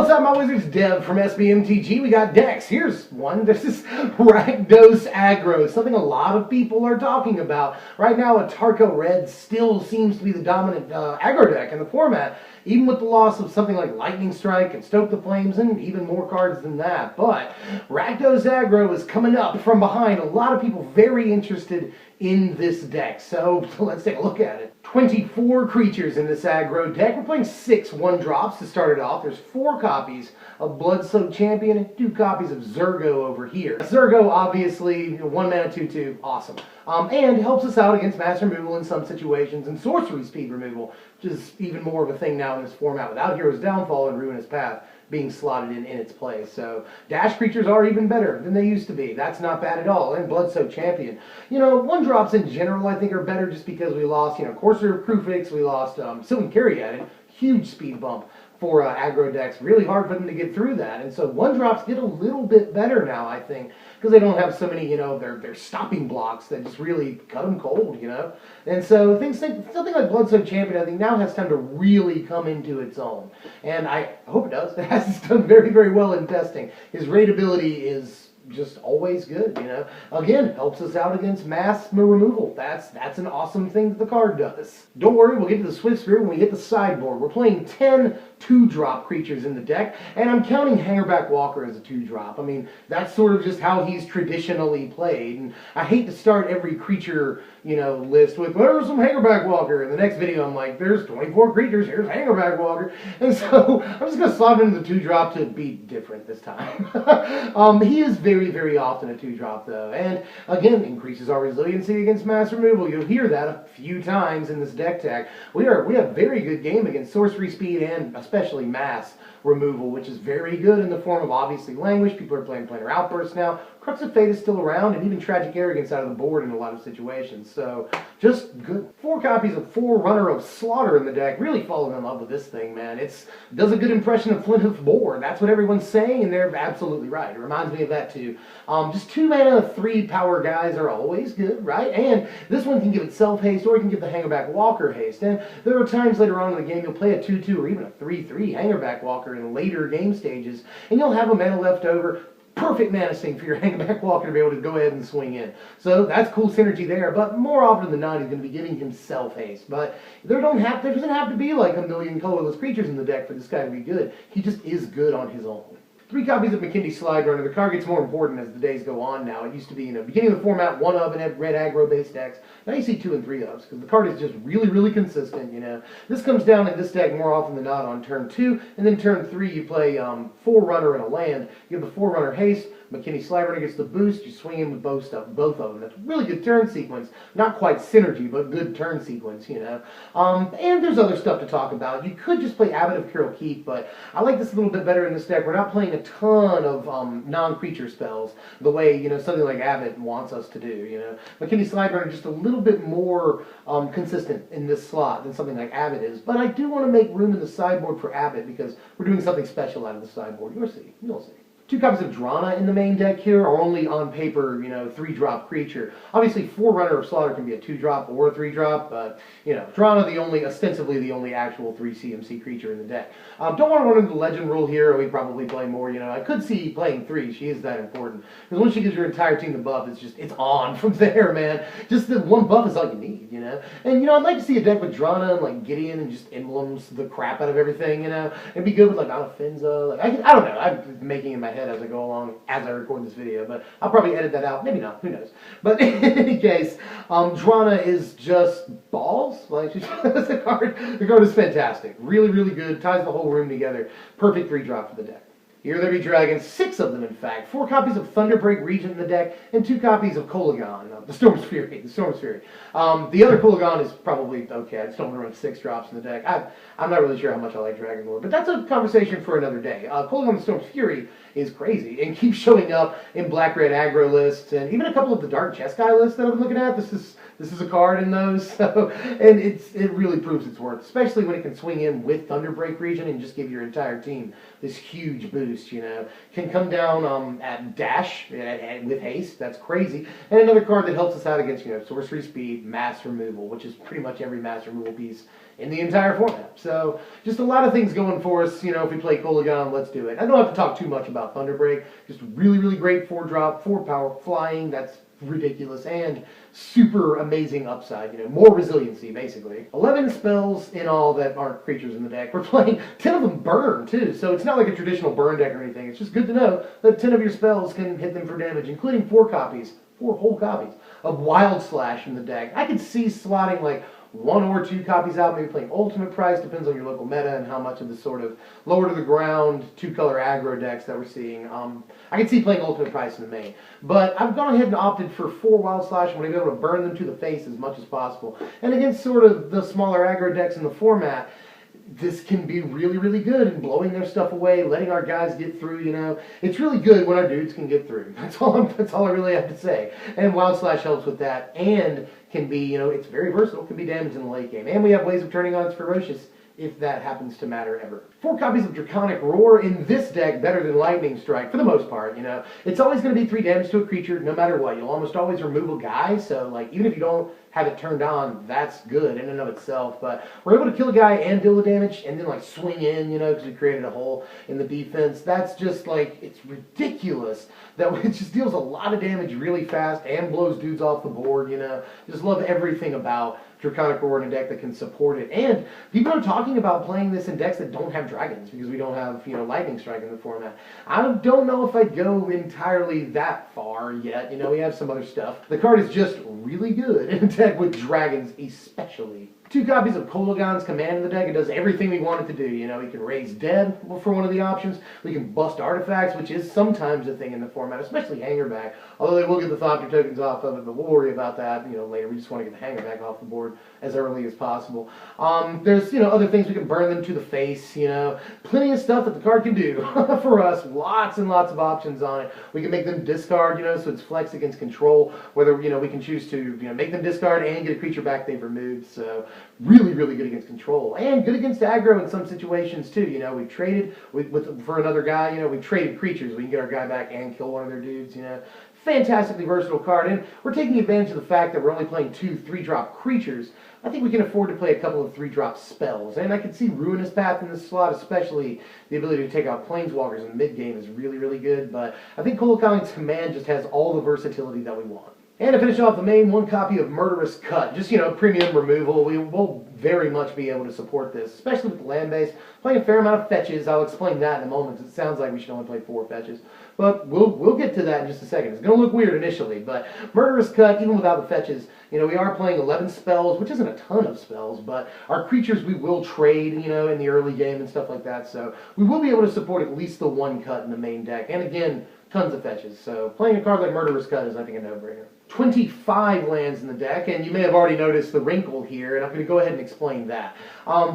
What's up, my wizards? Dev from SBMTG. We got decks. Here's one. This is Rakdos Aggro, something a lot of people are talking about. Right now, Atarka Red still seems to be the dominant aggro deck in the format, even with the loss of something like Lightning Strike and Stoke the Flames and even more cards than that. But Rakdos Aggro is coming up from behind. A lot of people very interested in this deck. So let's take a look at it. 24 creatures in this aggro deck. We're playing 6 1-drops to start it off. There's 4 copies of Bloodsoaked Champion and 2 copies of Zurgo over here. Zurgo, obviously, 1 mana 2/2, awesome. And helps us out against mass removal in some situations and sorcery speed removal, which is even more of a thing now in this format without Hero's Downfall and Ruinous Path being slotted in its place. So dash creatures are even better than they used to be. That's not bad at all. And Bloodsoaked Champion. You know, 1-drops in general I think are better just because we lost, Courser of Krufix, we lost Sylvan Carry added. Huge speed bump for aggro decks. Really hard for them to get through that. And so 1-drops get a little bit better now, I think, because they don't have so many, they're stopping blocks that just really cut them cold, And so something like Bloodsoaked Champion, I think, now has time to really come into its own. And I hope it does. It has done very, very well in testing. His rateability is just always good, Again, helps us out against mass removal. That's an awesome thing that the card does. Don't worry, we'll get to the Swiftspear when we hit the sideboard. We're playing 10 2-drop creatures in the deck, and I'm counting Hangarback Walker as a 2-drop. I mean, that's sort of just how he's traditionally played, and I hate to start every creature, list with, there's some Hangarback Walker. In the next video, I'm like, there's 24 creatures, here's Hangarback Walker. And so, I'm just going to slot him into the 2-drop to be different this time. He is very, very often a 2-drop, though, and again, increases our resiliency against mass removal. You'll hear that a few times in this deck tag. We have very good game against sorcery speed and especially mass removal, which is very good in the form of, obviously, Languish. People are playing Planar Outburst now. Crux of Fate is still around, and even Tragic Arrogance out of the board in a lot of situations. So, just good. 4 copies of Forerunner of Slaughter in the deck. Really falling in love with this thing, man. It does a good impression of Flinthoof Boar. That's what everyone's saying, and they're absolutely right. It reminds me of that, too. Just 2 mana, 3 power guys are always good, right? And this one can give itself haste, or it can give the Hangarback Walker haste. And there are times later on in the game you'll play a 2/2 or even a 3/3 Hangarback Walker in later game stages, and you'll have a mana left over. Perfect mana sink for your Hangarback Walker to be able to go ahead and swing in. So that's cool synergy there, but more often than not, he's going to be giving himself haste. But there doesn't have to be like a million colorless creatures in the deck for this guy to be good. He just is good on his own. 3 copies of Makindi Sliderunner. The card gets more important as the days go on now. It used to be, beginning of the format, 1 of in red aggro-based decks. Now you see 2 and 3 ofs, because the card is just really, really consistent, This comes down in this deck more often than not on turn 2, and then turn 3 you play Forerunner and a land. You have the Forerunner haste, Makindi Sliderunner gets the boost, you swing in with both of them. That's a really good turn sequence. Not quite synergy, but good turn sequence, And there's other stuff to talk about. You could just play Abbot of Carol Keith, but I like this a little bit better in this deck. We're not playing a ton of non-creature spells the way, something like Abbot wants us to do, Makindi Sliderunner just a little bit more consistent in this slot than something like Abbot is. But I do want to make room in the sideboard for Abbot because we're doing something special out of the sideboard. You'll see. You'll see. 2 copies of Drana in the main deck here are only on paper, 3-drop creature. Obviously, Forerunner of Slaughter can be a 2-drop or a 3-drop, but, Drana, ostensibly the only actual 3 CMC creature in the deck. Don't want to run into the legend rule here, or we probably play more, I could see playing 3. She is that important. Because once she gives your entire team the buff, it's on from there, man. Just the 1 buff is all you need, And, I'd like to see a deck with Drana and, like, Gideon and just emblems the crap out of everything, It'd be good with, like, Alfinza. I don't know. I'm making in my head as I go along, as I record this video, but I'll probably edit that out. Maybe not. Who knows? But in any case, Drana is just balls. Like, the card is fantastic. Really, really good. Ties the whole room together. Perfect 3-drop for the deck. Here there be dragons, 6 of them in fact. 4 copies of Thunderbreak Regent in the deck, and 2 copies of Kolaghan, the Storm's Fury. The other Kolaghan is probably okay. I just don't want to run 6 drops in the deck. I'm not really sure how much I like Dragon Lore, but that's a conversation for another day. Kolaghan the Storm's Fury is crazy and keeps showing up in black-red aggro lists, and even a couple of the Dark Jeskai lists that I've been looking at. This is a card in those, so, and it really proves its worth, especially when it can swing in with Thunderbreak Regent and just give your entire team this huge boost, Can come down at dash with haste, that's crazy. And another card that helps us out against, sorcery speed, mass removal, which is pretty much every mass removal piece in the entire format. So just a lot of things going for us. You know, if we play Kolaghan, let's do it. I don't have to talk too much about Thunderbreak. Just really, really great 4-drop, 4-power flying. That's ridiculous and super amazing upside. You know, more resiliency basically. 11 spells in all that aren't creatures in the deck. We're playing 10 of them burn too, so it's not like a traditional burn deck or anything. It's just good to know that 10 of your spells can hit them for damage, including 4 whole copies of Wild Slash in the deck. I could see slotting like 1 or 2 copies out, maybe playing Ultimate Price, depends on your local meta and how much of the sort of lower to the ground 2-color aggro decks that we're seeing. I can see playing Ultimate Price in the main. But I've gone ahead and opted for 4 Wild Slash. I'm going to be able to burn them to the face as much as possible. And against sort of the smaller aggro decks in the format, this can be really, really good in blowing their stuff away, letting our guys get through, you know. It's really good when our dudes can get through. That's all I really have to say. And Wild Slash helps with that, and can be, you know, it's very versatile, can be damaged in the late game. And we have ways of turning on its Ferocious, if that happens to matter ever. 4 copies of Draconic Roar in this deck, better than Lightning Strike, for the most part, you know. It's always going to be 3 damage to a creature, no matter what. You'll almost always remove a guy, so, like, even if you don't have it turned on, that's good in and of itself. But we're able to kill a guy and deal the damage, and then, like, swing in, you know, because we created a hole in the defense. That's just, like, it's ridiculous that it just deals a lot of damage really fast and blows dudes off the board, you know. Just love everything about Draconic Roar in a deck that can support it. And people are talking about playing this in decks that don't have dragons because we don't have, you know, Lightning Strike in the format. I don't know if I'd go entirely that far yet. You know, we have some other stuff. The card is just really good in a deck with dragons especially. 2 copies of Kolaghan's Command in the deck. It does everything we want it to do. You know, we can raise dead for one of the options. We can bust artifacts, which is sometimes a thing in the format, especially Hangarback. Although they will get the Thopter tokens off of it, but we'll worry about that, you know, later. We just want to get the Hangarback off the board as early as possible. There's, you know, other things. We can burn them to the face, you know. Plenty of stuff that the card can do for us. Lots and lots of options on it. We can make them discard, you know, so it's flex against control. Whether, you know, we can choose to, you know, make them discard and get a creature back they've removed. So really, really good against control. And good against aggro in some situations, too. You know, we've traded for another guy. You know, we've traded creatures. We can get our guy back and kill one of their dudes, you know. Fantastically versatile card. And we're taking advantage of the fact that we're only playing 2 3-drop creatures. I think we can afford to play a couple of 3-drop spells. And I can see Ruinous Path in this slot, especially the ability to take out Planeswalkers in the mid-game is really, really good. But I think Kolaghan's Command just has all the versatility that we want. And to finish off the main, 1 copy of Murderous Cut. Just, you know, premium removal. We will very much be able to support this, especially with the land base. Playing a fair amount of fetches. I'll explain that in a moment. It sounds like we should only play 4 fetches. But we'll get to that in just a second. It's going to look weird initially, but Murderous Cut, even without the fetches, you know, we are playing 11 spells, which isn't a ton of spells, but our creatures we will trade, you know, in the early game and stuff like that. So we will be able to support at least the 1 cut in the main deck. And again, tons of fetches. So playing a card like Murderous Cut is, I think, a no-brainer. 25 lands in the deck, and you may have already noticed the wrinkle here, and I'm going to go ahead and explain that.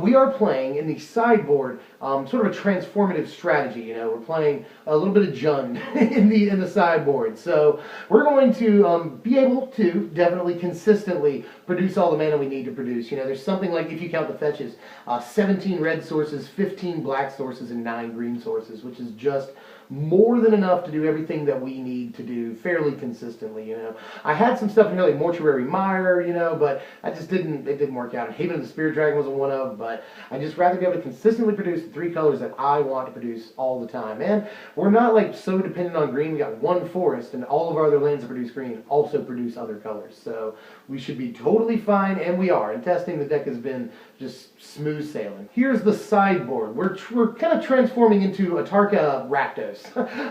We are playing in the sideboard sort of a transformative strategy. You know, we're playing a little bit of Jund in the sideboard, so we're going to be able to definitely consistently produce all the mana we need to produce. You know, there's something like, if you count the fetches, 17 red sources, 15 black sources, and 9 green sources, which is just more than enough to do everything that we need to do fairly consistently, you know. I had some stuff in here like Mortuary Mire, you know, but it didn't work out. Haven of the Spirit Dragon wasn't one of, but I just rather be able to consistently produce the 3 colors that I want to produce all the time. And we're not like so dependent on green. We got 1 forest, and all of our other lands that produce green also produce other colors. So we should be totally fine, and we are. In testing, the deck has been just smooth sailing. Here's the sideboard. We're kind of transforming into Atarka Rakdos,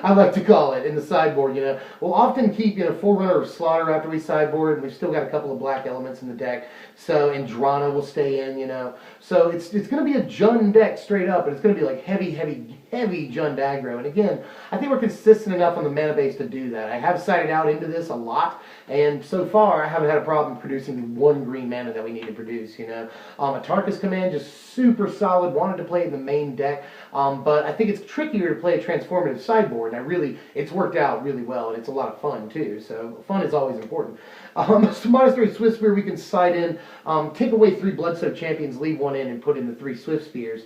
I like to call it, in the sideboard, you know. We'll often keep, you know, Forerunner of Slaughter after we sideboard, and we've still got a couple of black elements in the deck, so, and Drana will stay in, you know. So it's going to be a Jund deck straight up, and it's going to be like heavy Jund aggro. And again, I think we're consistent enough on the mana base to do that. I have sided out into this a lot, and so far I haven't had a problem producing the 1 green mana that we need to produce, you know. Atarka's Command, just super solid. Wanted to play it in the main deck, but I think it's trickier to play a transformative sideboard, and it's worked out really well, and it's a lot of fun too, so fun is always important. Monastery Swiftspear, we can side in, take away 3 Bloodsoaked Champions, leave 1 in, and put in the 3 Swiftspears.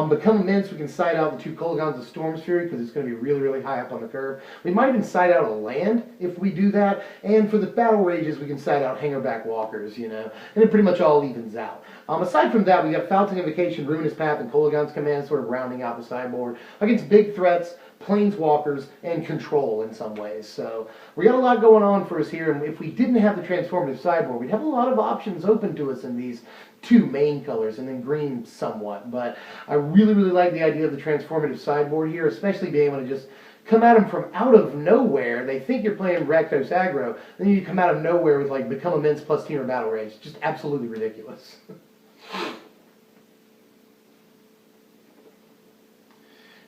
Become Immense, we can side out the 2 Kolaghan's of Storm's Fury, because it's going to be really, really high up on the curve. We might even side out a land if we do that, and for the Battle Rages, we can side out Hangarback Walkers, you know, and it pretty much all evens out. Aside from that, we got Fountain Invocation, Ruinous Path, and Kolaghan's Command sort of rounding out the sideboard against big threats, planeswalkers, and control in some ways. So we got a lot going on for us here, and if we didn't have the transformative sideboard, we'd have a lot of options open to us in these two main colors, and then green somewhat. But I really, really like the idea of the transformative sideboard here, especially being able to just come at them from out of nowhere. They think you're playing Rakdos aggro, then you come out of nowhere with like Become Immense plus Team or Battle Rage. Just absolutely ridiculous.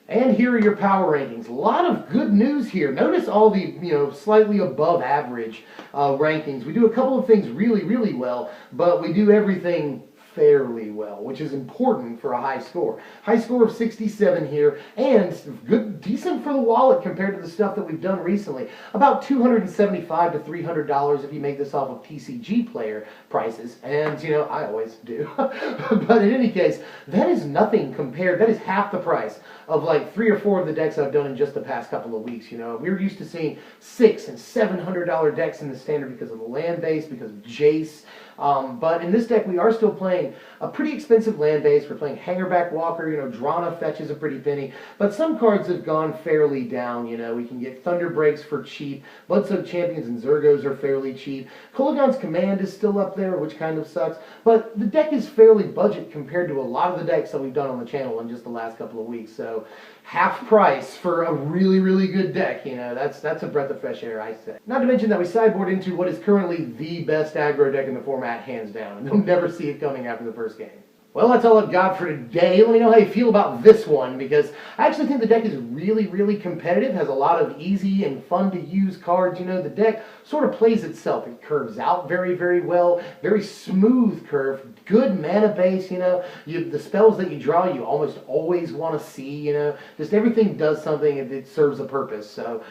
And here are your power rankings. A lot of good news here. Notice all the, slightly above average rankings. We do a couple of things really, really well, but we do everything fairly well, which is important for a high score. High score of 67 here, and good, decent for the wallet compared to the stuff that we've done recently. About $275 to $300 if you make this off of TCG player prices, and I always do. But in any case, that is nothing compared. That is half the price of like 3 or 4 of the decks I've done in just the past couple of weeks. We're used to seeing $600 and $700 decks in the standard because of the land base, because of Jace. But in this deck, we are still playing a pretty expensive land base. We're playing Hangarback Walker. Drana fetches a pretty penny. But some cards have gone fairly down. We can get Thunderbreaks for cheap. Bloodsoaked Champions and Zurgos are fairly cheap. Kolaghan's Command is still up there, which kind of sucks. But the deck is fairly budget compared to a lot of the decks that we've done on the channel in just the last couple of weeks. So half price for a really, really good deck. That's a breath of fresh air, I say. Not to mention that we sideboard into what is currently the best aggro deck in the format, hands down. And you'll never see it coming after the first game. Well, that's all I've got for today. Let me know how you feel about this one, because I actually think the deck is really, really competitive, has a lot of easy and fun to use cards. The deck sort of plays itself. It curves out very, very well, very smooth curve, good mana base, the spells that you draw, you almost always want to see, just everything does something and it serves a purpose. So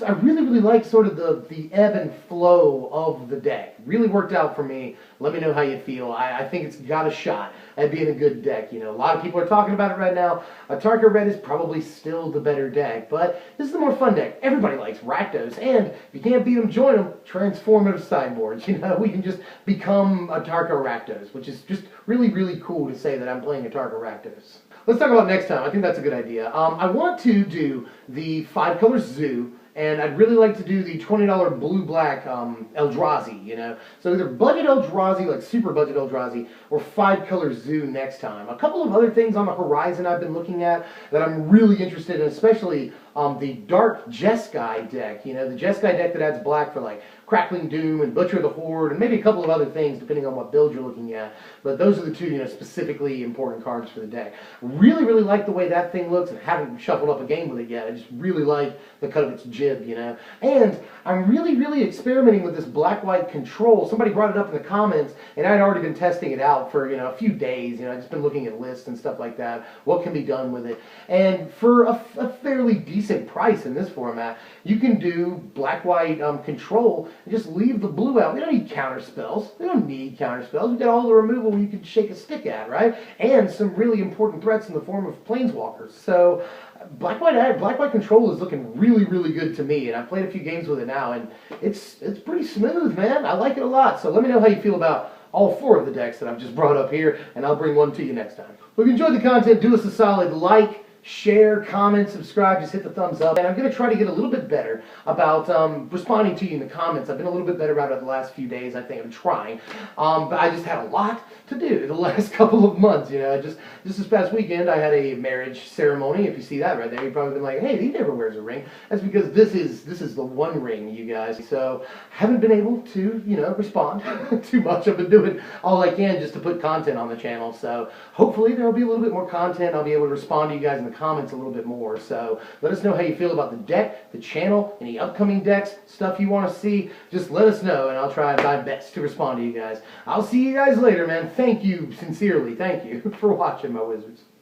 I really, really like sort of the ebb and flow of the deck. Really worked out for me. Let me know how you feel. I think it's got a shot at being a good deck. A lot of people are talking about it right now. Atarka Red is probably still the better deck, but this is the more fun deck. Everybody likes Rakdos, and if you can't beat them, join them. Transformative sideboards. We can just become Atarka Rakdos, which is just really, really cool to say that I'm playing Atarka Rakdos. Let's talk about next time. I think that's a good idea. I want to do the 5-color zoo, and I'd really like to do the $20 blue-black Eldrazi, So either budget Eldrazi, like super budget Eldrazi, or 5-color zoo next time. A couple of other things on the horizon I've been looking at that I'm really interested in, especially the Dark Jeskai deck. The Jeskai deck that adds black for like Crackling Doom and Butcher the Horde, and maybe a couple of other things depending on what build you're looking at. But those are the two, specifically important cards for the deck. Really, really like the way that thing looks, and haven't shuffled up a game with it yet. I just really like the cut of its jib, And I'm really, really experimenting with this black-white control. Somebody brought it up in the comments, and I'd already been testing it out for, a few days. I've just been looking at lists and stuff like that. What can be done with it? And for a fairly decent price in this format, you can do black-white control and just leave the blue out. We don't need counter spells. We don't need counter spells. We've got all the removal you can shake a stick at, right? And some really important threats in the form of planeswalkers. So black-white control is looking really, really good to me, and I've played a few games with it now, and it's pretty smooth, man. I like it a lot. So let me know how you feel about all 4 of the decks that I've just brought up here, and I'll bring one to you next time. If you enjoyed the content, do us a solid like, share, comment, subscribe, just hit the thumbs up. And I'm going to try to get a little bit better about responding to you in the comments. I've been a little bit better about it the last few days, I think. I'm trying. But I just had a lot to do the last couple of months, Just this past weekend, I had a marriage ceremony. If you see that right there, you've probably been like, hey, he never wears a ring. That's because this is the one ring, you guys. So haven't been able to, respond too much. I've been doing all I can just to put content on the channel. So hopefully there will be a little bit more content. I'll be able to respond to you guys in the comments a little bit more. So let us know how you feel about the deck, the channel, any upcoming decks, stuff you want to see. Just let us know, and I'll try my best to respond to you guys. I'll see you guys later, man. Thank you, sincerely. Thank you for watching, my wizards.